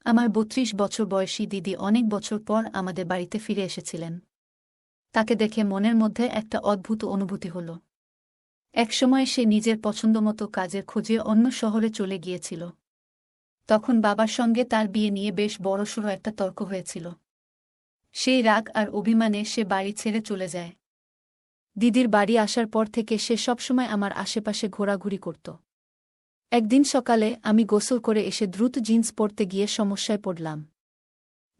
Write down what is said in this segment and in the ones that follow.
আমার ৩২ বছর বয়সী দিদি অনেক বছর পর আমাদের বাড়িতে ফিরে এসেছিলেন। তাকে দেখে মনের মধ্যে একটা অদ্ভুত অনুভূতি হল। একসময় সে নিজের পছন্দমতো কাজের খোঁজে অন্য শহরে চলে গিয়েছিল। তখন বাবার সঙ্গে তার বিয়ে নিয়ে বেশ বড়সড় একটা তর্ক হয়েছিল। সেই রাগ আর অভিমানে সে বাড়ি ছেড়ে চলে যায়। দিদির বাড়ি আসার পর থেকে সে সবসময় আমার আশেপাশে ঘোরাঘুরি করত। একদিন সকালে আমি গোসল করে এসে দ্রুত জিন্স পরতে গিয়ে সমস্যায় পড়লাম।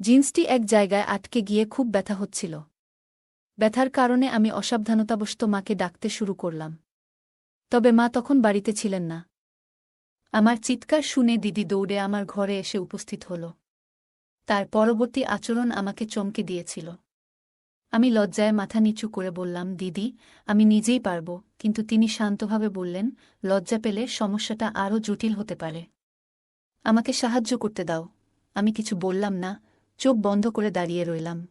জিন্সটি এক জায়গায় আটকে গিয়ে খুব ব্যথা হচ্ছিল। ব্যথার কারণে আমি অসাবধানতাবশত মাকে ডাকতে শুরু করলাম। তবে মা তখন বাড়িতে ছিলেন না। আমার চিৎকার শুনে দিদি দৌড়ে আমার ঘরে এসে উপস্থিত হল। তার পরবর্তী আচরণ আমাকে চমকে দিয়েছিল। আমি লজ্জায় মাথা নিচু করে বললাম, দিদি, আমি নিজেই পারব। কিন্তু তিনি শান্তভাবে বললেন, লজ্জা পেলে সমস্যাটা আরও জটিল হতে পারে। আমাকে সাহায্য করতে দাও। আমি কিছু বললাম না, চোখ বন্ধ করে দাঁড়িয়ে রইলাম।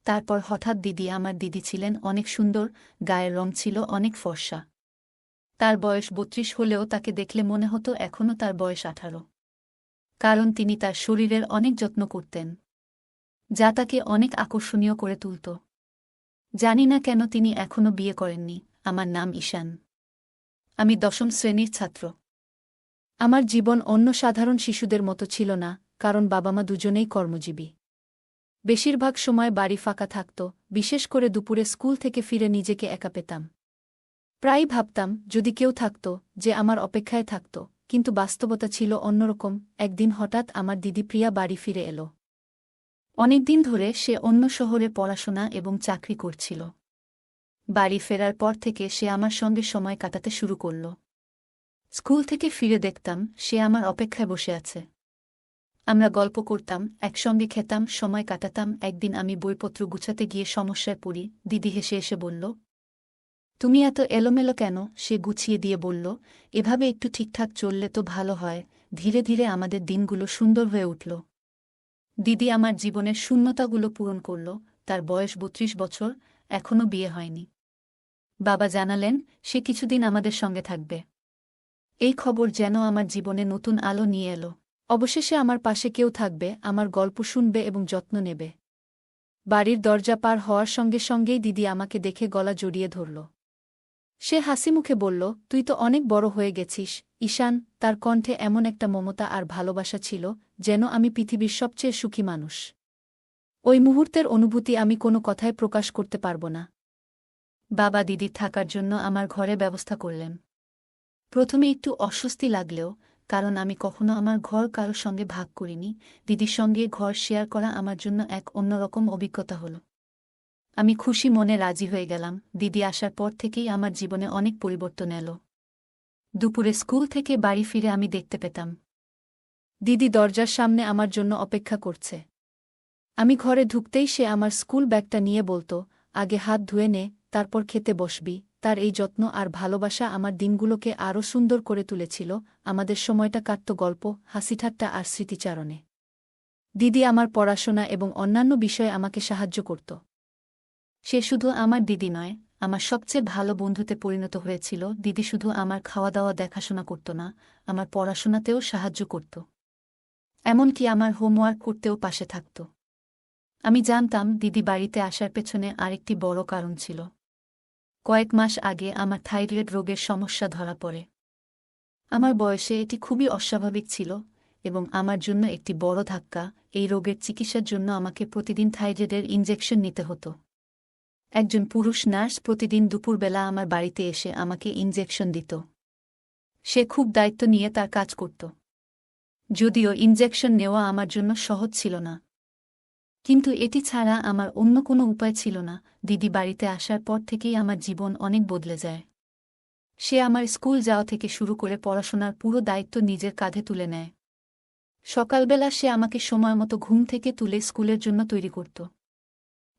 তারপর হঠাৎ আমার দিদি ছিলেন অনেক সুন্দর, গায়ের রং ছিল অনেক ফর্সা। তার বয়স ৩২ হলেও তাকে দেখলে মনে হতো এখনও তার বয়স ১৮। কারণ তিনি তার শরীরের অনেক যত্ন করতেন, যা তাকে অনেক আকর্ষণীয় করে তুলত। জানি না কেন তিনি এখনও বিয়ে করেননি। আমার নাম ঈশান। আমি ১০ম শ্রেণীর ছাত্র। আমার জীবন অন্য সাধারণ শিশুদের মতো ছিল না, কারণ বাবা মা দুজনেই কর্মজীবী। বেশিরভাগ সময় বাড়ি ফাঁকা থাকত, বিশেষ করে দুপুরে স্কুল থেকে ফিরে নিজেকে একা পেতাম। প্রায়ই ভাবতাম যদি কেউ থাকত, যে আমার অপেক্ষায় থাকত, কিন্তু বাস্তবতা ছিল অন্যরকম। একদিন হঠাৎ আমার দিদি প্রিয়া বাড়ি ফিরে এল। অনেকদিন ধরে সে অন্য শহরে পড়াশোনা এবং চাকরি করছিল। বাড়ি ফেরার পর থেকে সে আমার সঙ্গে সময় কাটাতে শুরু করল। স্কুল থেকে ফিরে দেখতাম সে আমার অপেক্ষায় বসে আছে। আমরা গল্প করতাম, একসঙ্গে খেতাম, সময় কাটাতাম। একদিন আমি বইপত্র গুছাতে গিয়ে সমস্যায় পড়ি। দিদি হেসে এসে বলল, তুমি এত এলোমেলো কেন? সে গুছিয়ে দিয়ে বলল, এভাবে একটু ঠিকঠাক চললে তো ভালো হয়। ধীরে ধীরে আমাদের দিনগুলো সুন্দর হয়ে উঠল। দিদি আমার জীবনের শূন্যতাগুলো পূরণ করল। তার বয়স ৩২ বছর, এখনও বিয়ে হয়নি। বাবা জানালেন সে কিছুদিন আমাদের সঙ্গে থাকবে। এই খবর যেন আমার জীবনে নতুন আলো নিয়ে এলো। অবশেষে আমার পাশে কেউ থাকবে, আমার গল্প শুনবে এবং যত্ন নেবে। বাড়ির দরজা পার হওয়ার সঙ্গে সঙ্গেই দিদি আমাকে দেখে গলা জড়িয়ে ধরল। সে হাসিমুখে বলল, তুই তো অনেক বড় হয়ে গেছিস ঈশান। তার কণ্ঠে এমন একটা মমতা আর ভালোবাসা ছিল, যেন আমি পৃথিবীর সবচেয়ে সুখী মানুষ। ওই মুহূর্তের অনুভূতি আমি কোনো কথায় প্রকাশ করতে পারব না। বাবা দিদির থাকার জন্য আমার ঘরে ব্যবস্থা করলেন। প্রথমে একটু অস্বস্তি লাগলেও, কারণ আমি কখনো আমার ঘর কারো সঙ্গে ভাগ করিনি, দিদির সঙ্গে ঘর শেয়ার করা আমার জন্য এক অন্যরকম অভিজ্ঞতা হল। আমি খুশি মনে রাজি হয়ে গেলাম। দিদি আসার পর থেকেই আমার জীবনে অনেক পরিবর্তন এলো। দুপুরে স্কুল থেকে বাড়ি ফিরে আমি দেখতে পেতাম দিদি দরজার সামনে আমার জন্য অপেক্ষা করছে। আমি ঘরে ঢুকতেই সে আমার স্কুল ব্যাগটা নিয়ে বলতো, আগে হাত ধুয়ে নে, তারপর খেতে বসবি। তার এই যত্ন আর ভালোবাসা আমার দিনগুলোকে আরও সুন্দর করে তুলেছিল। আমাদের সময়টা কাটত গল্প, হাসিঠাট্টা আর স্মৃতিচারণে। দিদি আমার পড়াশোনা এবং অন্যান্য বিষয়ে আমাকে সাহায্য করত। সে শুধু আমার দিদি নয়, আমার সবচেয়ে ভালো বন্ধুতে পরিণত হয়েছিল। দিদি শুধু আমার খাওয়া দাওয়া দেখাশোনা করত না, আমার পড়াশোনাতেও সাহায্য করত। এমনকি আমার হোমওয়ার্ক করতেও পাশে থাকত। আমি জানতাম দিদি বাড়িতে আসার পেছনে আরেকটি বড় কারণ ছিল। কয়েক মাস আগে আমার থাইরয়েড রোগের সমস্যা ধরা পড়ে। আমার বয়সে এটি খুবই অস্বাভাবিক ছিল এবং আমার জন্য একটি বড় ধাক্কা। এই রোগের চিকিৎসার জন্য আমাকে প্রতিদিন থাইরয়েডের ইনজেকশন নিতে হতো। একজন পুরুষ নার্স প্রতিদিন দুপুরবেলা আমার বাড়িতে এসে আমাকে ইনজেকশন দিত। সে খুব দায়িত্ব নিয়ে তার কাজ করত। যদিও ইনজেকশন নেওয়া আমার জন্য সহজ ছিল না, কিন্তু এটি ছাড়া আমার অন্য কোনো উপায় ছিল না। দিদি বাড়িতে আসার পর থেকেই আমার জীবন অনেক বদলে যায়। সে আমার স্কুল যাওয়া থেকে শুরু করে পড়াশোনার পুরো দায়িত্ব নিজের কাঁধে তুলে নেয়। সকালবেলা সে আমাকে সময়মতো ঘুম থেকে তুলে স্কুলের জন্য তৈরি করত।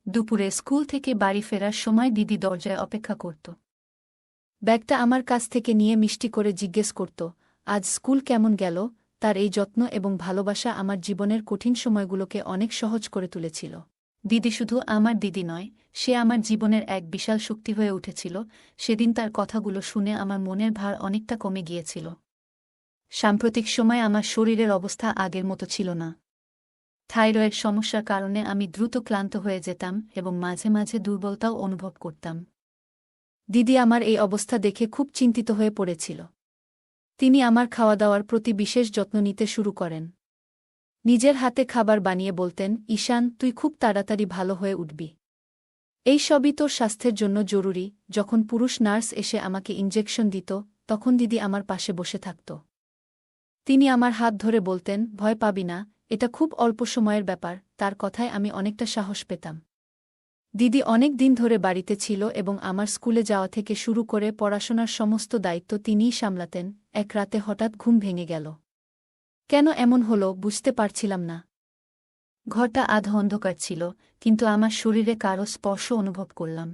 দুপুরে স্কুল থেকে বাড়ি ফেরার সময় দিদি দরজায় অপেক্ষা করত। ব্যাগটা আমার কাছ থেকে নিয়ে মিষ্টি করে জিজ্ঞেস করত, আজ স্কুল কেমন গেল? তার এই যত্ন এবং ভালোবাসা আমার জীবনের কঠিন সময়গুলোকে অনেক সহজ করে তুলেছিল। দিদি শুধু আমার দিদি নয়, সে আমার জীবনের এক বিশাল শক্তি হয়ে উঠেছিল। সেদিন তার কথাগুলো শুনে আমার মনের ভার অনেকটা কমে গিয়েছিল। সাম্প্রতিক সময়ে আমার শরীরের অবস্থা আগের মতো ছিল না। থাইরয়েড সমস্যার কারণে আমি দ্রুত ক্লান্ত হয়ে যেতাম এবং মাঝে মাঝে দুর্বলতাও অনুভব করতাম। দিদি আমার এই অবস্থা দেখে খুব চিন্তিত হয়ে পড়েছিল। তিনি আমার খাওয়া দাওয়ার প্রতি বিশেষ যত্ন নিতে শুরু করেন। নিজের হাতে খাবার বানিয়ে বলতেন, ঈশান, তুই খুব তাড়াতাড়ি ভালো হয়ে উঠবি। এই সবই তোর স্বাস্থ্যের জন্য জরুরি। যখন পুরুষ নার্স এসে আমাকে ইনজেকশন দিত, তখন দিদি আমার পাশে বসে থাকত। তিনি আমার হাত ধরে বলতেন, ভয় পাবি না, এটা খুব অল্প সময়ের ব্যাপার। তার কথায় আমি অনেকটা সাহস পেতাম। দিদি অনেক দিন ধরে বাড়িতে ছিল এবং আমার স্কুলে যাওয়া থেকে শুরু করে পড়াশোনার সমস্ত দায়িত্ব তিনিই সামলাতেন। এক রাতে হঠাৎ ঘুম ভেঙে গেল। কেন এমন হলো বুঝতে পারছিলাম না। ঘরটা আধা অন্ধকার ছিল, কিন্তু আমার শরীরে কারো স্পর্শ অনুভব করলাম।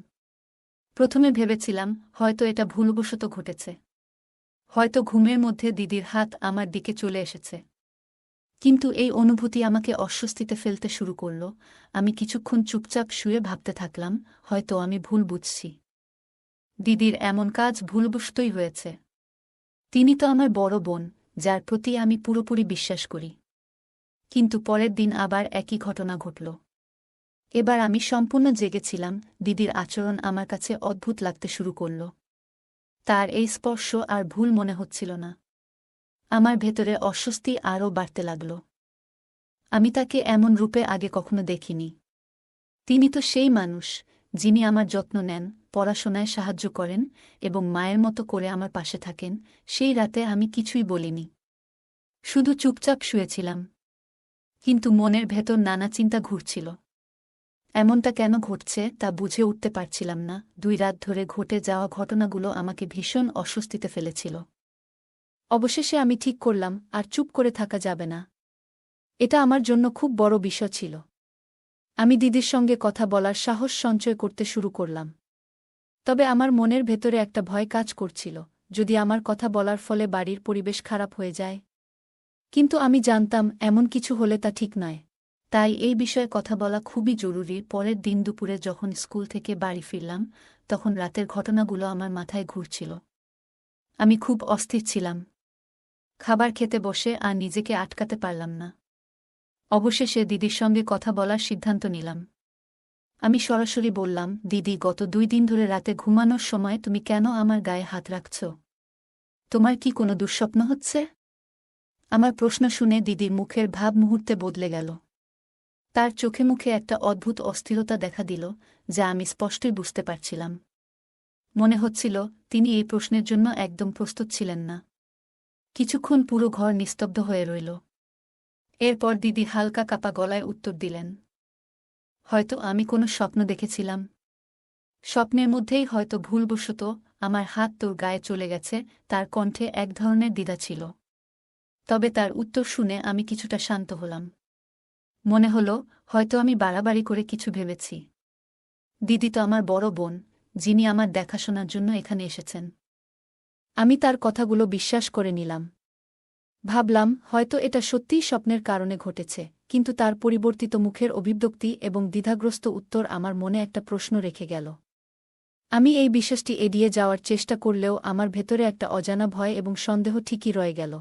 প্রথমে ভেবেছিলাম হয়তো এটা ভুলবশত ঘটেছে। হয়তো ঘুমের মধ্যে দিদির হাত আমার দিকে চলে এসেছে। কিন্তু এই অনুভূতি আমাকে অস্বস্তিতে ফেলতে শুরু করল। আমি কিছুক্ষণ চুপচাপ শুয়ে ভাবতে থাকলাম, হয়তো আমি ভুল বুঝছি। দিদির এমন কাজ ভুলবশতই হয়েছে। তিনি তো আমার বড় বোন, যার প্রতি আমি পুরোপুরি বিশ্বাস করি। কিন্তু পরের দিন আবার একই ঘটনা ঘটল। এবার আমি সম্পূর্ণ জেগেছিলাম। দিদির আচরণ আমার কাছে অদ্ভুত লাগতে শুরু করল। তার এই স্পর্শ আর ভুল মনে হচ্ছিল না। আমার ভেতরে অস্বস্তি আরও বাড়তে লাগল। আমি তাকে এমন রূপে আগে কখনো দেখিনি। তিনি তো সেই মানুষ, যিনি আমার যত্ন নেন, পড়াশোনায় সাহায্য করেন এবং মায়ের মতো করে আমার পাশে থাকেন। সেই রাতে আমি কিছুই বলিনি, শুধু চুপচাপ শুয়েছিলাম। কিন্তু মনের ভেতর নানা চিন্তা ঘুরছিল। এমনটা কেন ঘটছে তা বুঝে উঠতে পারছিলাম না। 2 রাত ধরে ঘটে যাওয়া ঘটনাগুলো আমাকে ভীষণ অস্বস্তিতে ফেলেছিল। অবশেষে আমি ঠিক করলাম, আর চুপ করে থাকা যাবে না। এটা আমার জন্য খুব বড় বিষয় ছিল। আমি দিদির সঙ্গে কথা বলার সাহস সঞ্চয় করতে শুরু করলাম। তবে আমার মনের ভেতরে একটা ভয় কাজ করছিল, যদি আমার কথা বলার ফলে বাড়ির পরিবেশ খারাপ হয়ে যায়। কিন্তু আমি জানতাম এমন কিছু হলে তা ঠিক নয়। তাই এই বিষয়ে কথা বলা খুবই জরুরি। পরের দিন দুপুরে যখন স্কুল থেকে বাড়ি ফিরলাম, তখন রাতের ঘটনাগুলো আমার মাথায় ঘুরছিল। আমি খুব অস্থির ছিলাম। খাবার খেতে বসে আর নিজেকে আটকাতে পারলাম না। অবশেষে দিদির সঙ্গে কথা বলার সিদ্ধান্ত নিলাম। আমি সরাসরি বললাম, দিদি, গত 2 দিন ধরে রাতে ঘুমানোর সময় তুমি কেন আমার গায়ে হাত রাখছ? তোমার কি কোনো দুঃস্বপ্ন হচ্ছে? আমার প্রশ্ন শুনে দিদির মুখের ভাব মুহূর্তে বদলে গেল। তার চোখে মুখে একটা অদ্ভুত অস্থিরতা দেখা দিল, যা আমি স্পষ্টই বুঝতে পারছিলাম। মনে হচ্ছিল তিনি এই প্রশ্নের জন্য একদম প্রস্তুত ছিলেন না। কিছুক্ষণ পুরো ঘর নিস্তব্ধ হয়ে রইল। এরপর দিদি হালকা কাপা গলায় উত্তর দিলেন, হয়তো আমি কোনো স্বপ্ন দেখেছিলাম। স্বপ্নের মধ্যেই হয়তো ভুলবশত আমার হাত তোর গায়ে চলে গেছে। তার কণ্ঠে এক ধরনের দ্বিধা ছিল। তবে তার উত্তর শুনে আমি কিছুটা শান্ত হলাম। মনে হলো হয়তো আমি বাড়াবাড়ি করে কিছু ভেবেছি। দিদি তো আমার বড় বোন, যিনি আমার দেখাশোনার জন্য এখানে এসেছেন। আমি তার কথাগুলো বিশ্বাস করে নিলাম। ভাবলাম হয়তো এটা সত্যিই স্বপ্নের কারণে ঘটেছে। কিন্তু তার পরিবর্তিত মুখের অভিব্যক্তি এবং দ্বিধাগ্রস্ত উত্তর আমার মনে একটা প্রশ্ন রেখে গেল। আমি এই বিশ্বাসটি এড়িয়ে যাওয়ার চেষ্টা করলেও আমার ভেতরে একটা অজানা ভয় এবং সন্দেহ ঠিকই রয়ে গেল।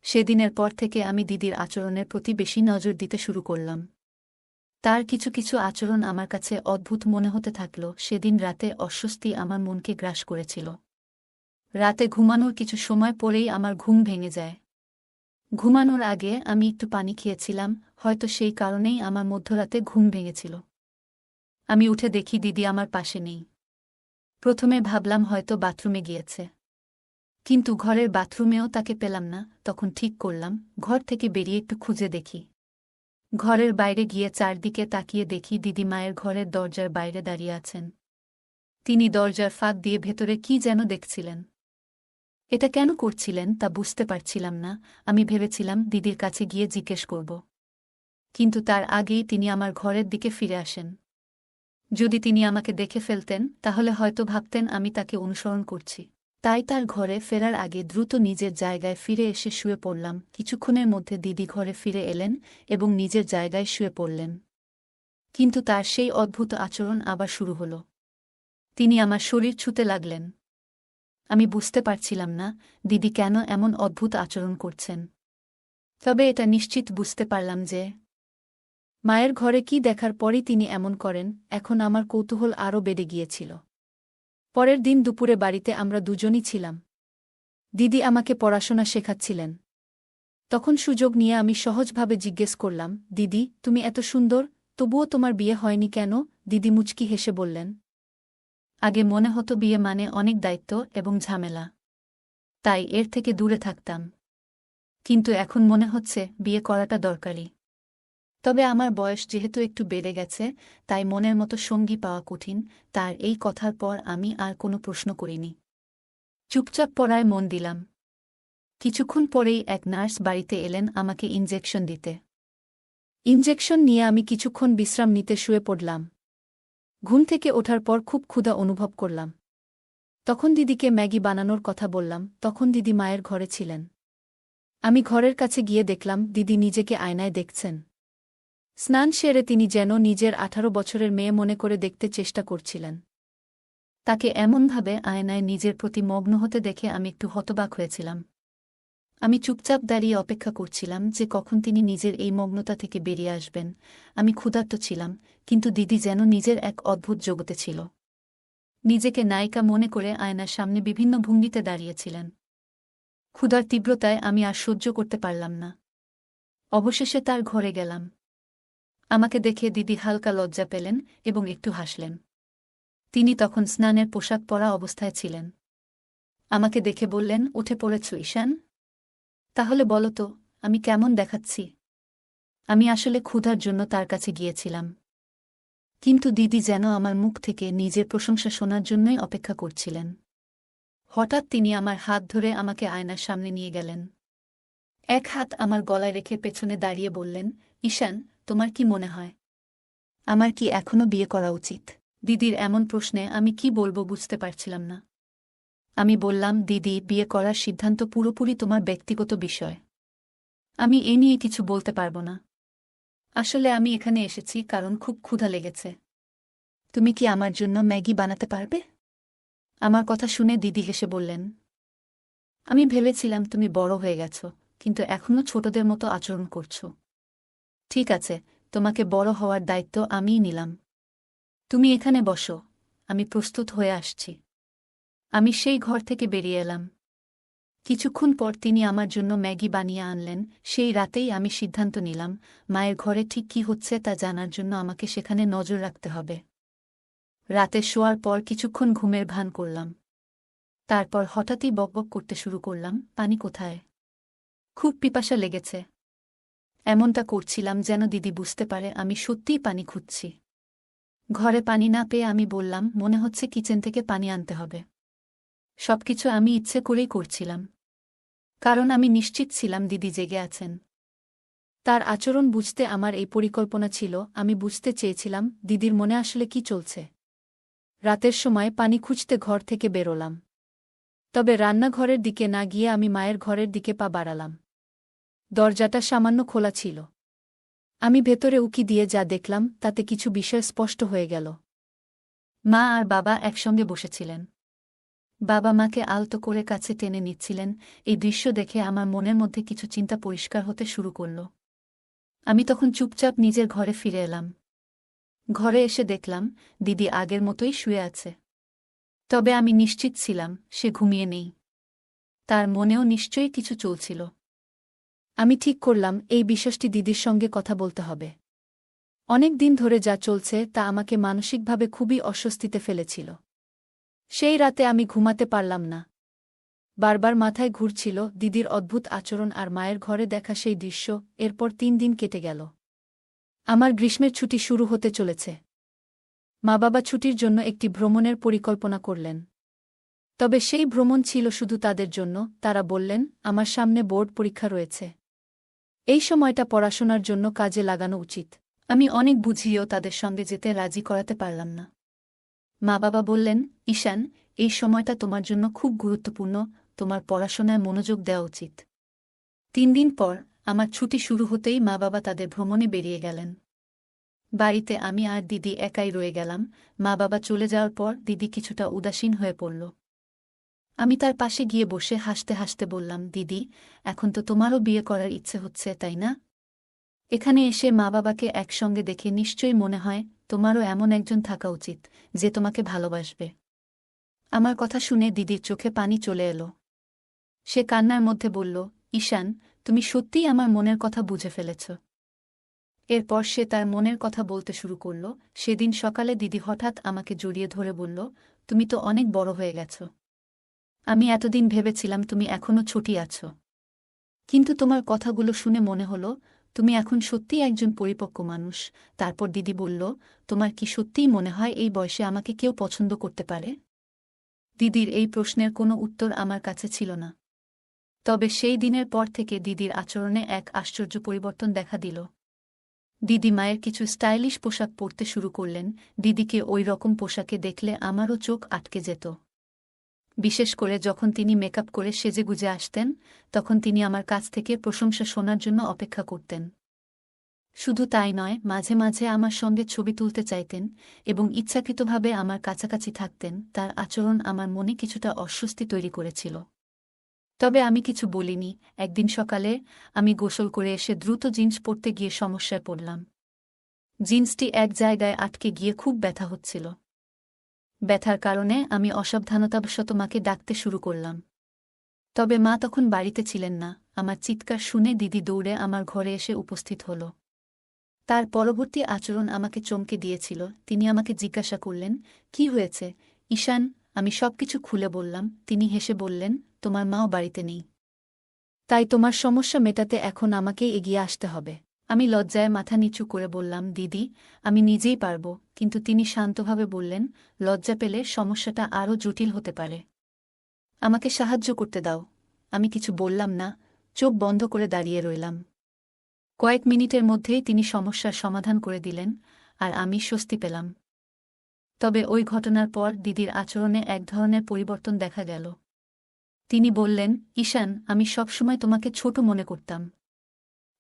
সেদিনের পর থেকে আমি দিদির আচরণের প্রতি বেশি নজর দিতে শুরু করলাম। তার কিছু কিছু আচরণ আমার কাছে অদ্ভুত মনে হতে থাকল। সেদিন রাতে অস্বস্তি আমার মনকে গ্রাস করেছিল। রাতে ঘুমানোর কিছু সময় পরেই আমার ঘুম ভেঙে যায়। ঘুমানোর আগে আমি একটু পানি খেয়েছিলাম, হয়তো সেই কারণেই আমার মধ্যরাতে ঘুম ভেঙেছিল। আমি উঠে দেখি দিদি আমার পাশে নেই। প্রথমে ভাবলাম হয়তো বাথরুমে গিয়েছে। কিন্তু ঘরের বাথরুমেও তাকে পেলাম না। তখন ঠিক করলাম ঘর থেকে বেরিয়ে একটু খুঁজে দেখি। ঘরের বাইরে গিয়ে চারদিকে তাকিয়ে দেখি দিদি মায়ের ঘরের দরজার বাইরে দাঁড়িয়ে আছেন। তিনি দরজার ফাঁক দিয়ে ভেতরে কি যেন দেখছিলেন। এটা কেন করছিলেন তা বুঝতে পারছিলাম না। আমি ভেবেছিলাম দিদির কাছে গিয়ে জিজ্ঞেস করব। কিন্তু তার আগেই তিনি আমার ঘরের দিকে ফিরে আসেন। যদি তিনি আমাকে দেখে ফেলতেন, তাহলে হয়তো ভাবতেন আমি তাকে অনুসরণ করছি। তাই তার ঘরে ফেরার আগে দ্রুত নিজের জায়গায় ফিরে এসে শুয়ে পড়লাম। কিছুক্ষণের মধ্যে দিদি ঘরে ফিরে এলেন এবং নিজের জায়গায় শুয়ে পড়লেন। কিন্তু তার সেই অদ্ভুত আচরণ আবার শুরু হল। তিনি আমার শরীর ছুঁতে লাগলেন। আমি বুঝতে পারছিলাম না দিদি কেন এমন অদ্ভুত আচরণ করছেন। তবে এটা নিশ্চিত বুঝতে পারলাম যে মায়ের ঘরে কি দেখার পরই তিনি এমন করেন। এখন আমার কৌতূহল আরও বেড়ে গিয়েছিল। পরের দিন দুপুরে বাড়িতে আমরা দুজনই ছিলাম। দিদি আমাকে পড়াশোনা শেখাচ্ছিলেন। তখন সুযোগ নিয়ে আমি সহজভাবে জিজ্ঞেস করলাম, দিদি, তুমি এত সুন্দর, তবুও তোমার বিয়ে হয়নি কেন? দিদি মুচকি হেসে বললেন, আগে মনে হতো বিয়ে মানে অনেক দায়িত্ব এবং ঝামেলা, তাই এর থেকে দূরে থাকতাম। কিন্তু এখন মনে হচ্ছে বিয়ে করাটা দরকারি। তবে আমার বয়স যেহেতু একটু বেড়ে গেছে, তাই মনের মতো সঙ্গী পাওয়া কঠিন। তার এই কথার পর আমি আর কোনো প্রশ্ন করিনি। চুপচাপ পড়ায় মন দিলাম। কিছুক্ষণ পরেই এক নার্স বাড়িতে এলেন আমাকে ইনজেকশন দিতে। ইনজেকশন নিয়ে আমি কিছুক্ষণ বিশ্রাম নিতে শুয়ে পড়লাম। ঘুম থেকে ওঠার পর খুব ক্ষুধা অনুভব করলাম। তখন দিদিকে ম্যাগি বানানোর কথা বললাম। তখন দিদি মায়ের ঘরে ছিলেন। আমি ঘরের কাছে গিয়ে দেখলাম দিদি নিজেকে আয়নায় দেখছেন। স্নান সেরে তিনি যেন নিজের 18 বছরের মেয়ে মনে করে দেখতে চেষ্টা করছিলেন। তাকে এমনভাবে আয়নায় নিজের প্রতি মগ্ন হতে দেখে আমি একটু হতবাক হয়েছিলাম। আমি চুপচাপ দাঁড়িয়ে অপেক্ষা করছিলাম যে কখন তিনি নিজের এই মগ্নতা থেকে বেরিয়ে আসবেন। আমি ক্ষুধার্ত ছিলাম, কিন্তু দিদি যেন নিজের এক অদ্ভুত জগতে ছিল। নিজেকে নায়িকা মনে করে আয়নার সামনে বিভিন্ন ভঙ্গিতে দাঁড়িয়েছিলেন। ক্ষুধার তীব্রতায় আমি আর সহ্য করতে পারলাম না। অবশেষে তার ঘরে গেলাম। আমাকে দেখে দিদি হালকা লজ্জা পেলেন এবং একটু হাসলেন। তিনি তখন স্নানের পোশাক পরা অবস্থায় ছিলেন। আমাকে দেখে বললেন, উঠে পড়েছ ঈশান? তাহলে বলো তো, আমি কেমন দেখাচ্ছি? আমি আসলে ক্ষুধার জন্য তার কাছে গিয়েছিলাম। কিন্তু দিদি যেন আমার মুখ থেকে নিজের প্রশংসা শোনার জন্যই অপেক্ষা করছিলেন। হঠাৎ তিনি আমার হাত ধরে আমাকে আয়নার সামনে নিয়ে গেলেন। এক হাত আমার গলায় রেখে পেছনে দাঁড়িয়ে বললেন, ঈশান, তোমার কি মনে হয় আমার কি এখনো বিয়ে করা উচিত? দিদির এমন প্রশ্নে আমি কি বলবো বুঝতে পারছিলাম না। আমি বললাম, দিদি, বিয়ে করার সিদ্ধান্ত পুরোপুরি তোমার ব্যক্তিগত বিষয়। আমি এ নিয়ে কিছু বলতে পারব না। আসলে আমি এখানে এসেছি কারণ খুব ক্ষুধা লেগেছে। তুমি কি আমার জন্য ম্যাগি বানাতে পারবে? আমার কথা শুনে দিদি হেসে বললেন, আমি ভেবেছিলাম তুমি বড় হয়ে গেছ, কিন্তু এখনও ছোটদের মতো আচরণ করছো। ঠিক আছে, তোমাকে বড় হওয়ার দায়িত্ব আমিই নিলাম। তুমি এখানে বসো, আমি প্রস্তুত হয়ে আসছি। আমি সেই ঘর থেকে বেরিয়ে এলাম। কিছুক্ষণ পর তিনি আমার জন্য ম্যাগি বানিয়ে আনলেন। সেই রাতেই আমি সিদ্ধান্ত নিলাম, মায়ের ঘরে ঠিক কী হচ্ছে তা জানার জন্য আমাকে সেখানে নজর রাখতে হবে। রাতে শোয়ার পর কিছুক্ষণ ঘুমের ভান করলাম। তারপর হঠাৎই বকবক করতে শুরু করলাম, পানি কোথায়? খুব পিপাসা লেগেছে। এমনটা করছিলাম যেন দিদি বুঝতে পারে আমি সত্যিই পানি খুঁজছি। ঘরে পানি না পেয়ে আমি বললাম, মনে হচ্ছে কিচেন থেকে পানি আনতে হবে। সবকিছু আমি ইচ্ছে করেই করছিলাম, কারণ আমি নিশ্চিত ছিলাম দিদি জেগে আছেন। তার আচরণ বুঝতে আমার এই পরিকল্পনা ছিল। আমি বুঝতে চেয়েছিলাম দিদির মনে আসলে কি চলছে। রাতের সময় পানি খুঁজতে ঘর থেকে বেরোলাম। তবে রান্নাঘরের দিকে না গিয়ে আমি মায়ের ঘরের দিকে পা বাড়ালাম। দরজাটা সামান্য খোলা ছিল। আমি ভেতরে উকি দিয়ে যা দেখলাম তাতে কিছু বিষয় স্পষ্ট হয়ে গেল। মা আর বাবা একসঙ্গে বসেছিলেন। বাবা মাকে আলতো করে কাছে টেনে নিচ্ছিলেন। এই দৃশ্য দেখে আমার মনের মধ্যে কিছু চিন্তা পরিষ্কার হতে শুরু করল। আমি তখন চুপচাপ নিজের ঘরে ফিরে এলাম। ঘরে এসে দেখলাম দিদি আগের মতোই শুয়ে আছে। তবে আমি নিশ্চিত ছিলাম সে ঘুমিয়ে নেই। তার মনেও নিশ্চয়ই কিছু চলছিল। আমি ঠিক করলাম এই বিষয়টি দিদির সঙ্গে কথা বলতে হবে। অনেক দিন ধরে যা চলছে তা আমাকে মানসিকভাবে খুবই অস্বস্তিতে ফেলেছিল। সেই রাতে আমি ঘুমাতে পারলাম না। বারবার মাথায় ঘুরছিল দিদির অদ্ভুত আচরণ আর মায়ের ঘরে দেখা সেই দৃশ্য। এরপর 3 দিন কেটে গেল। আমার গ্রীষ্মের ছুটি শুরু হতে চলেছে। মা বাবা ছুটির জন্য একটি ভ্রমণের পরিকল্পনা করলেন। তবে সেই ভ্রমণ ছিল শুধু তাদের জন্য। তারা বললেন, আমার সামনে বোর্ড পরীক্ষা রয়েছে। এই সময়টা পড়াশোনার জন্য কাজে লাগানো উচিত। আমি অনেক বুঝিয়েও তাদের সঙ্গে যেতে রাজি করাতে পারলাম না। মা বাবা বললেন, ঈশান, এই সময়টা তোমার জন্য খুব গুরুত্বপূর্ণ, তোমার পড়াশোনায় মনোযোগ দেওয়া উচিত। 3 দিন পর আমার ছুটি শুরু হতেই মা বাবা তাদের ভ্রমণে বেরিয়ে গেলেন। বাড়িতে আমি আর দিদি একাই রয়ে গেলাম। মা বাবা চলে যাওয়ার পর দিদি কিছুটা উদাসীন হয়ে পড়ল। আমি তার পাশে গিয়ে বসে হাসতে হাসতে বললাম, দিদি, এখন তো তোমারও বিয়ে করার ইচ্ছে হচ্ছে, তাই না? এখানে এসে মা বাবাকে একসঙ্গে দেখে নিশ্চয়ই মনে হয় তোমারও এমন একজন থাকা উচিত যে তোমাকে ভালোবাসবে। আমার কথা শুনে দিদির চোখে পানি চলে এলো। সে কান্নার মধ্যে বলল, ঈশান, তুমি সত্যিই আমার মনের কথা বুঝে ফেলেছ। এরপর সে তার মনের কথা বলতে শুরু করল। সেদিন সকালে দিদি হঠাৎ আমাকে জড়িয়ে ধরে বলল, তুমি তো অনেক বড় হয়ে গেছ। আমি এতদিন ভেবেছিলাম তুমি এখনো ছোটই আছো। কিন্তু তোমার কথাগুলো শুনে মনে হলো তুমি এখন সত্যিই একজন পরিপক্ক মানুষ। তারপর দিদি বলল, তোমার কি সত্যিই মনে হয় এই বয়সে আমাকে কেউ পছন্দ করতে পারে? দিদির এই প্রশ্নের কোনো উত্তর আমার কাছে ছিল না। তবে সেই দিনের পর থেকে দিদির আচরণে এক আশ্চর্য পরিবর্তন দেখা দিল। দিদি মায়ের কিছু স্টাইলিশ পোশাক পরতে শুরু করলেন। দিদিকে ওই রকম পোশাকে দেখলে আমারও চোখ আটকে যেত। বিশেষ করে যখন তিনি মেকআপ করে সেজেগুজে আসতেন, তখন তিনি আমার কাছ থেকে প্রশংসা শোনার জন্য অপেক্ষা করতেন। শুধু তাই নয়, মাঝে মাঝে আমার সঙ্গে ছবি তুলতে চাইতেন এবং ইচ্ছাকৃতভাবে আমার কাছাকাছি থাকতেন। তার আচরণ আমার মনে কিছুটা অস্বস্তি তৈরি করেছিল। তবে আমি কিছু বলিনি। একদিন সকালে আমি গোসল করে এসে দ্রুত জিন্স পরতে গিয়ে সমস্যায় পড়লাম। জিন্সটি এক জায়গায় আটকে গিয়ে খুব ব্যথা হচ্ছিল। ব্যথার কারণে আমি অসাবধানতাবশত মাকে ডাকতে শুরু করলাম। তবে মা তখন বাড়িতে ছিলেন না। আমার চিৎকার শুনে দিদি দৌড়ে আমার ঘরে এসে উপস্থিত হল। তার পরবর্তী আচরণ আমাকে চমকে দিয়েছিল। তিনি আমাকে জিজ্ঞাসা করলেন, কি হয়েছে ঈশান? আমি সবকিছু খুলে বললাম। তিনি হেসে বললেন, তোমার মাও বাড়িতে নেই, তাই তোমার সমস্যা মেটাতে এখন আমাকেই এগিয়ে আসতে হবে। আমি লজ্জায় মাথা নিচু করে বললাম, দিদি, আমি নিজেই পারব। কিন্তু তিনি শান্তভাবে বললেন, লজ্জা পেলে সমস্যাটা আরও জটিল হতে পারে। আমাকে সাহায্য করতে দাও। আমি কিছু বললাম না, চোখ বন্ধ করে দাঁড়িয়ে রইলাম। কয়েক মিনিটের মধ্যেই তিনি সমস্যার সমাধান করে দিলেন, আর আমি স্বস্তি পেলাম। তবে ওই ঘটনার পর দিদির আচরণে এক ধরনের পরিবর্তন দেখা গেল। তিনি বললেন, ঈশান, আমি সবসময় তোমাকে ছোট মনে করতাম,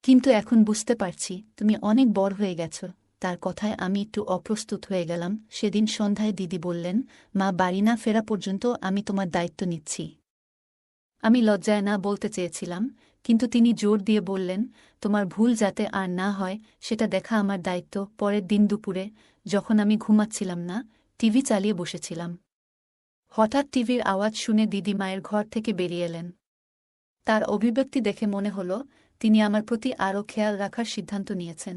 কিন্তু এখন বুঝতে পারছি তুমি অনেক বড় হয়ে গেছ। তার কথায় আমি একটু অপ্রস্তুত হয়ে গেলাম। সেদিন সন্ধ্যায় দিদি বললেন, মা বাড়ি না ফেরা পর্যন্ত আমি তোমার দায়িত্ব নিচ্ছি। আমি লজ্জায় না বলতে চেয়েছিলাম, কিন্তু তিনি জোর দিয়ে বললেন, তোমার ভুল যাতে আর না হয় সেটা দেখা আমার দায়িত্ব। পরের দিন দুপুরে যখন আমি ঘুমাচ্ছিলাম না, টিভি চালিয়ে বসেছিলাম। হঠাৎ টিভির আওয়াজ শুনে দিদি মায়ের ঘর থেকে বেরিয়ে এলেন। তার অভিব্যক্তি দেখে মনে হল তিনি আমার প্রতি আরও খেয়াল রাখার সিদ্ধান্ত নিয়েছেন।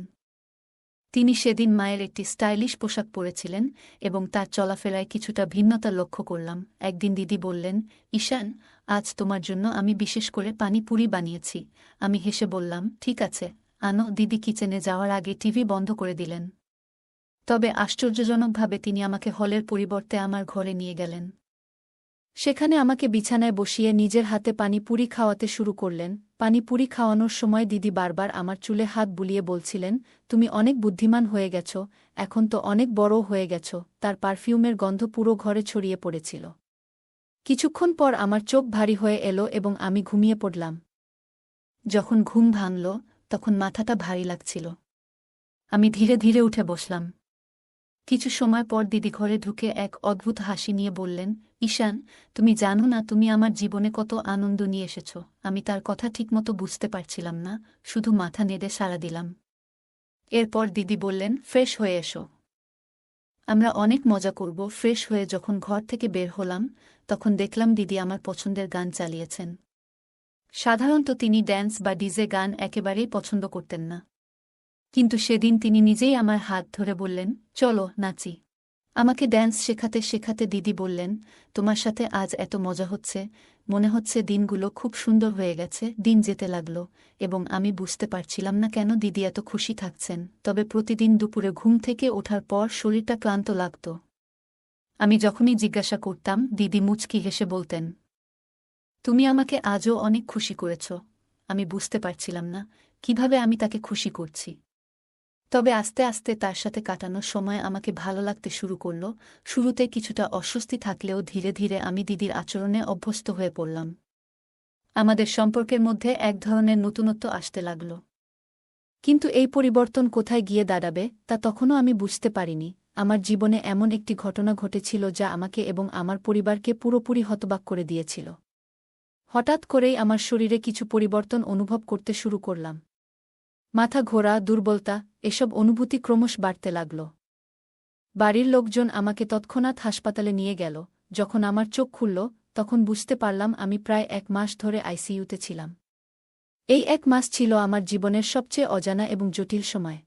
তিনি সেদিন মায়ের একটি স্টাইলিশ পোশাক পরেছিলেন এবং তার চলাফেরায় কিছুটা ভিন্নতা লক্ষ্য করলাম। একদিন দিদি বললেন, ঈশান, আজ তোমার জন্য আমি বিশেষ করে পানিপুরি বানিয়েছি। আমি হেসে বললাম, ঠিক আছে, আনো। দিদি কিচেনে যাওয়ার আগে টিভি বন্ধ করে দিলেন। তবে আশ্চর্যজনকভাবে তিনি আমাকে হলের পরিবর্তে আমার ঘরে নিয়ে গেলেন। সেখানে আমাকে বিছানায় বসিয়ে নিজের হাতে পানিপুরি খাওয়াতে শুরু করলেন। পানিপুরি খাওয়ানোর সময় দিদি বারবার আমার চুলে হাত বুলিয়ে বলছিলেন, তুমি অনেক বুদ্ধিমান হয়ে গেছ, এখন তো অনেক বড় হয়ে গেছ। তার পারফিউমের গন্ধ পুরো ঘরে ছড়িয়ে পড়েছিল। কিছুক্ষণ পর আমার চোখ ভারী হয়ে এলো এবং আমি ঘুমিয়ে পড়লাম। যখন ঘুম ভাঙল, তখন মাথাটা ভারী লাগছিল। আমি ধীরে ধীরে উঠে বসলাম। কিছু সময় পর দিদি ঘরে ঢুকে এক অদ্ভুত হাসি নিয়ে বললেন, ঈশান, তুমি জানো না তুমি আমার জীবনে কত আনন্দ নিয়ে এসেছ। আমি তার কথা ঠিকমতো বুঝতে পারছিলাম না, শুধু মাথা নেড়ে সাড়া দিলাম। এরপর দিদি বললেন, ফ্রেশ হয়ে এসো, আমরা অনেক মজা করব। ফ্রেশ হয়ে যখন ঘর থেকে বের হলাম, তখন দেখলাম দিদি আমার পছন্দের গান চালিয়েছেন। সাধারণত তিনি ড্যান্স বা ডিজে গান একেবারেই পছন্দ করতেন না, কিন্তু সেদিন তিনি নিজেই আমার হাত ধরে বললেন, চলো নাচি। আমাকে ড্যান্স শেখাতে শেখাতে দিদি বললেন, তোমার সাথে আজ এত মজা হচ্ছে, মনে হচ্ছে দিনগুলো খুব সুন্দর হয়ে গেছে। দিন যেতে লাগল এবং আমি বুঝতে পারছিলাম না কেন দিদি এত খুশি থাকছেন। তবে প্রতিদিন দুপুরে ঘুম থেকে ওঠার পর শরীরটা ক্লান্ত লাগত। আমি যখনই জিজ্ঞাসা করতাম, দিদি মুচকি হেসে বলতেন, তুমি আমাকে আজও অনেক খুশি করেছ। আমি বুঝতে পারছিলাম না কিভাবে আমি তাকে খুশি করছি। তবে আস্তে আস্তে তার সাথে কাটানোর সময় আমাকে ভালো লাগতে শুরু করল। শুরুতে কিছুটা অস্বস্তি থাকলেও ধীরে ধীরে আমি দিদির আচরণে অভ্যস্ত হয়ে পড়লাম। আমাদের সম্পর্কের মধ্যে এক ধরনের নতুনত্ব আসতে লাগল। কিন্তু এই পরিবর্তন কোথায় গিয়ে দাঁড়াবে তা তখনও আমি বুঝতে পারিনি। আমার জীবনে এমন একটি ঘটনা ঘটেছিল যা আমাকে এবং আমার পরিবারকে পুরোপুরি হতবাক করে দিয়েছিল। হঠাৎ করেই আমার শরীরে কিছু পরিবর্তন অনুভব করতে শুরু করলাম। মাথা ঘোরা, দুর্বলতা, এসব অনুভূতি ক্রমশ বাড়তে লাগল। বাড়ির লোকজন আমাকে তৎক্ষণাৎ হাসপাতালে নিয়ে গেল। যখন আমার চোখ খুলল, তখন বুঝতে পারলাম আমি প্রায় 1 মাস ধরে আইসিইউতে ছিলাম। এই 1 মাস ছিল আমার জীবনের সবচেয়ে অজানা এবং জটিল সময়।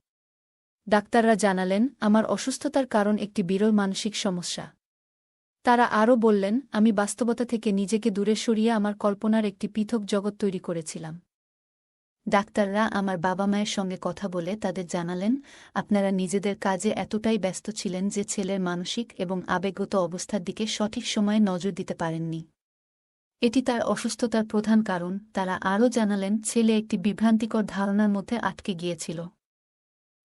ডাক্তাররা জানালেন আমার অসুস্থতার কারণ একটি বিরল মানসিক সমস্যা। তারা আরও বললেন আমি বাস্তবতা থেকে নিজেকে দূরে সরিয়ে আমার কল্পনার একটি পৃথক জগৎ তৈরি করেছিলাম। ডাক্তাররা আমার বাবা মায়ের সঙ্গে কথা বলে তাদের জানালেন আপনারা নিজেদের কাজে এতটাই ব্যস্ত ছিলেন যে ছেলের মানসিক এবং আবেগগত অবস্থার দিকে সঠিক সময়ে নজর দিতে পারেননি। এটি তার অসুস্থতার প্রধান কারণ। তারা আরও জানালেন ছেলে একটি বিভ্রান্তিকর ধারণার মধ্যে আটকে গিয়েছিল।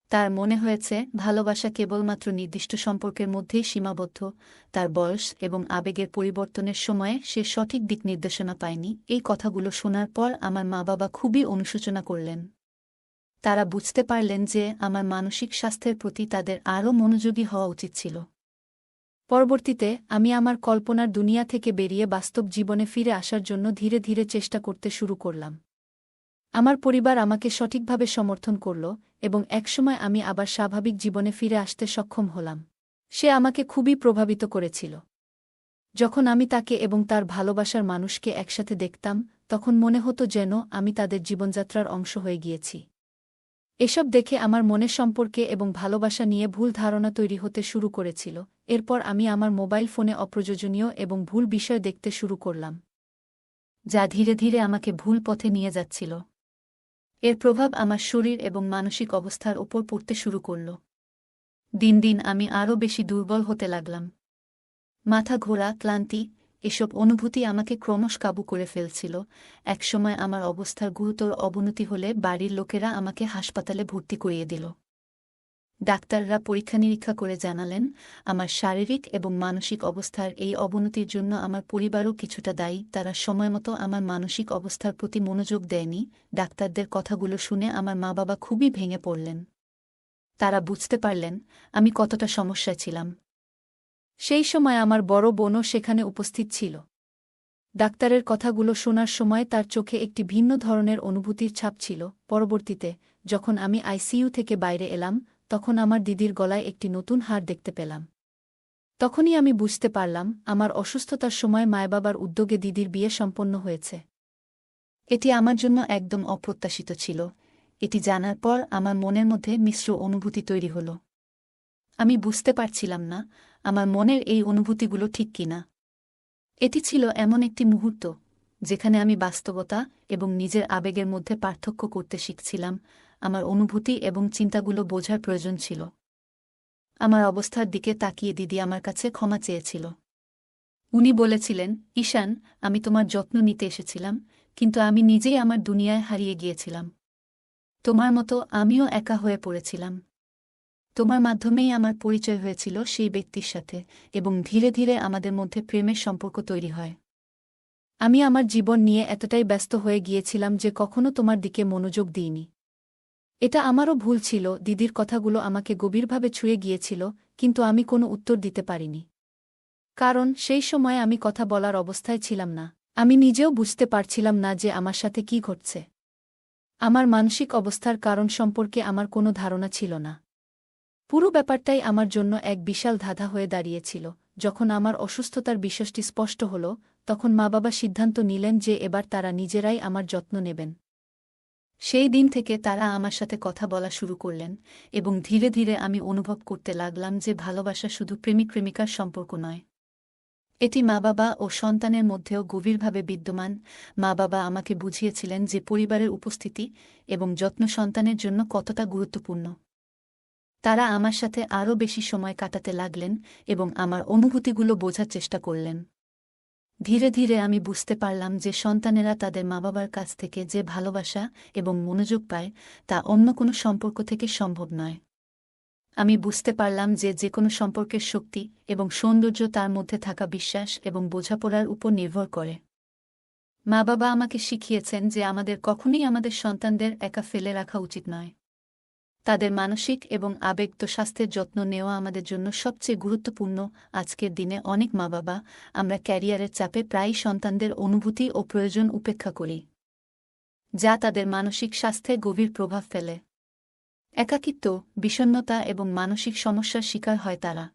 তার মনে হয়েছে ভালোবাসা কেবলমাত্র নির্দিষ্ট সম্পর্কের মধ্যেই সীমাবদ্ধ। তার বয়স এবং আবেগের পরিবর্তনের সময়ে সে সঠিক দিক নির্দেশনা পায়নি। এই কথাগুলো শোনার পর আমার মা-বাবা খুবই অনুশোচনা করলেন। তারা বুঝতে পারলেন যে আমার মানসিক স্বাস্থ্যের প্রতি তাদের আরও মনোযোগী হওয়া উচিত ছিল। পরবর্তীতে আমি আমার কল্পনার দুনিয়া থেকে বেরিয়ে বাস্তব জীবনে ফিরে আসার জন্য ধীরে ধীরে চেষ্টা করতে শুরু করলাম। আমার পরিবার আমাকে সঠিকভাবে সমর্থন করল এবং একসময় আমি আবার স্বাভাবিক জীবনে ফিরে আসতে সক্ষম হলাম। সে আমাকে খুবই প্রভাবিত করেছিল। যখন আমি তাকে এবং তার ভালোবাসার মানুষকে একসাথে দেখতাম, তখন মনে হতো যেন আমি তাদের জীবনযাত্রার অংশ হয়ে গিয়েছি। এসব দেখে আমার মনের সম্পর্কে এবং ভালোবাসা নিয়ে ভুল ধারণা তৈরি হতে শুরু করেছিল। এরপর আমি আমার মোবাইল ফোনে অপ্রয়োজনীয় এবং ভুল বিষয় দেখতে শুরু করলাম, যা ধীরে ধীরে আমাকে ভুল পথে নিয়ে যাচ্ছিল। এর প্রভাব আমার শরীর এবং মানসিক অবস্থার ওপর পড়তে শুরু করল। দিন দিন আমি আরও বেশি দুর্বল হতে লাগলাম। মাথা ঘোরা, ক্লান্তি, এসব অনুভূতি আমাকে ক্রমশ কাবু করে ফেলছিল। একসময় আমার অবস্থার গুরুতর অবনতি হলে বাড়ির লোকেরা আমাকে হাসপাতালে ভর্তি করিয়ে দিল। ডাক্তাররা পরীক্ষা নিরীক্ষা করে জানালেন আমার শারীরিক এবং মানসিক অবস্থার এই অবনতির জন্য আমার পরিবারও কিছুটা দায়ী। তারা সময়মতো আমার মানসিক অবস্থার প্রতি মনোযোগ দেয়নি। ডাক্তারদের কথাগুলো শুনে আমার মা-বাবা খুবই ভেঙে পড়লেন। তারা বুঝতে পারলেন আমি কতটা সমস্যায় ছিলাম। সেই সময় আমার বড় বোনও সেখানে উপস্থিত ছিল। ডাক্তারের কথাগুলো শোনার সময় তার চোখে একটি ভিন্ন ধরনের অনুভূতির ছাপ ছিল। পরবর্তীতে যখন আমি আইসিইউ থেকে বাইরে এলাম, তখন আমার দিদির গলায় একটি নতুন হাড় দেখতে পেলাম। তখনই আমি বুঝতে পারলাম আমার অসুস্থতার সময় মায়-বাবার উদ্যোগে দিদির বিয়ে সম্পন্ন হয়েছে। এটি আমার জন্য একদম অপ্রত্যাশিত ছিল। এটি জানার পর আমার মনের মধ্যে মিশ্র অনুভূতি তৈরি হল। আমি বুঝতে পারছিলাম না আমার মনের এই অনুভূতিগুলো ঠিক কিনা। এটি ছিল এমন একটি মুহূর্ত যেখানে আমি বাস্তবতা এবং নিজের আবেগের মধ্যে পার্থক্য করতে শিখছিলাম। আমার অনুভূতি এবং চিন্তাগুলো বোঝার প্রয়োজন ছিল। আমার অবস্থার দিকে তাকিয়ে দিদি আমার কাছে ক্ষমা চেয়েছিল। উনি বলেছিলেন, ঈশান, আমি তোমার যত্ন নিতে এসেছিলাম, কিন্তু আমি নিজেই আমার দুনিয়ায় হারিয়ে গিয়েছিলাম। তোমার মতো আমিও একা হয়ে পড়েছিলাম। তোমার মাধ্যমেই আমার পরিচয় হয়েছিল সেই ব্যক্তির সাথে এবং ধীরে ধীরে আমাদের মধ্যে প্রেমের সম্পর্ক তৈরি হয়। আমি আমার জীবন নিয়ে এতটাই ব্যস্ত হয়ে গিয়েছিলাম যে কখনো তোমার দিকে মনোযোগ দিইনি। এটা আমারও ভুল ছিল। দিদির কথাগুলো আমাকে গভীরভাবে ছুঁয়ে গিয়েছিল, কিন্তু আমি কোনো উত্তর দিতে পারিনি। কারণ সেই সময় আমি কথা বলার অবস্থায় ছিলাম না। আমি নিজেও বুঝতে পারছিলাম না যে আমার সাথে কী ঘটছে। আমার মানসিক অবস্থার কারণ সম্পর্কে আমার কোনো ধারণা ছিল না। পুরো ব্যাপারটাই আমার জন্য এক বিশাল ধাঁধা হয়ে দাঁড়িয়েছিল। যখন আমার অসুস্থতার বিষয়টি স্পষ্ট হল, তখন মা-বাবা সিদ্ধান্ত নিলেন যে এবার তারা নিজেরাই আমার যত্ন নেবেন। সেই দিন থেকে তারা আমার সাথে কথা বলা শুরু করলেন এবং ধীরে ধীরে আমি অনুভব করতে লাগলাম যে ভালোবাসা শুধু প্রেমিক-প্রেমিকার সম্পর্ক নয়। এটি মা-বাবা ও সন্তানের মধ্যেও গভীরভাবে বিদ্যমান। মা-বাবা আমাকে বুঝিয়েছিলেন যে পরিবারের উপস্থিতি এবং যত্ন সন্তানের জন্য কতটা গুরুত্বপূর্ণ। তারা আমার সাথে আরও বেশি সময় কাটাতে লাগলেন এবং আমার অনুভূতিগুলো বোঝার চেষ্টা করলেন। ধীরে ধীরে আমি বুঝতে পারলাম যে সন্তানেরা তাদের মা-বাবার কাছ থেকে যে ভালোবাসা এবং মনোযোগ পায় তা অন্য কোনো সম্পর্ক থেকে সম্ভব নয়। আমি বুঝতে পারলাম যে যে কোনো সম্পর্কের শক্তি এবং সৌন্দর্য তার মধ্যে থাকা বিশ্বাস এবং বোঝাপড়ার উপর নির্ভর করে। মা-বাবা আমাকে শিখিয়েছেন যে আমাদের কখনোই আমাদের সন্তানদের একা ফেলে রাখা উচিত নয়। তাদের মানসিক এবং আবেগত স্বাস্থ্যের যত্ন নেওয়া আমাদের জন্য সবচেয়ে গুরুত্বপূর্ণ। আজকের দিনে অনেক মা-বাবা আমরা ক্যারিয়ারের চাপে প্রায়ই সন্তানদের অনুভূতি ও প্রয়োজন উপেক্ষা করি, যা তাদের মানসিক স্বাস্থ্যে গভীর প্রভাব ফেলে। একাকিত্ব, বিষণ্ণতা এবং মানসিক সমস্যার শিকার হয় তারা।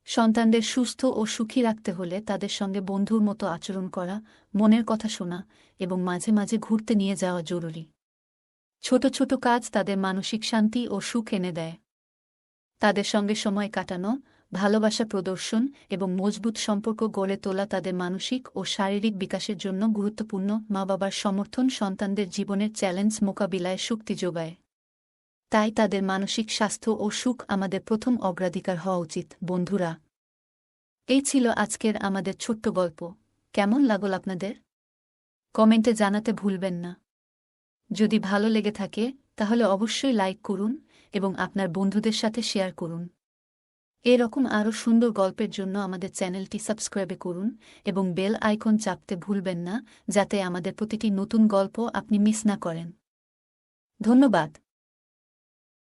সন্তানদের সুস্থ ও সুখী রাখতে হলে তাদের সঙ্গে বন্ধুর মতো আচরণ করা, মনের কথা শোনা এবং মাঝে মাঝে ঘুরতে নিয়ে যাওয়া জরুরি। ছোট ছোট কাজ তাদের মানসিক শান্তি ও সুখ এনে দেয়। তাদের সঙ্গে সময় কাটানো, ভালোবাসা প্রদর্শন এবং মজবুত সম্পর্ক গড়ে তোলা তাদের মানসিক ও শারীরিক বিকাশের জন্য গুরুত্বপূর্ণ। মা-বাবার সমর্থন সন্তানদের জীবনের চ্যালেঞ্জ মোকাবিলায় শক্তি যোগায়। তাই তাদের মানসিক স্বাস্থ্য ও সুখ আমাদের প্রথম অগ্রাধিকার হওয়া উচিত। বন্ধুরা, এই ছিল আজকের আমাদের ছোট্ট গল্প। কেমন লাগল আপনাদের? কমেন্টে জানাতে ভুলবেন না। যদি ভালো লেগে থাকে তাহলে অবশ্যই লাইক করুন এবং আপনার বন্ধুদের সাথে শেয়ার করুন। এরকম আরও সুন্দর গল্পের জন্য আমাদের চ্যানেলটি সাবস্ক্রাইব করুন এবং বেল আইকন চাপতে ভুলবেন না, যাতে আমাদের প্রতিটি নতুন গল্প আপনি মিস না করেন। ধন্যবাদ।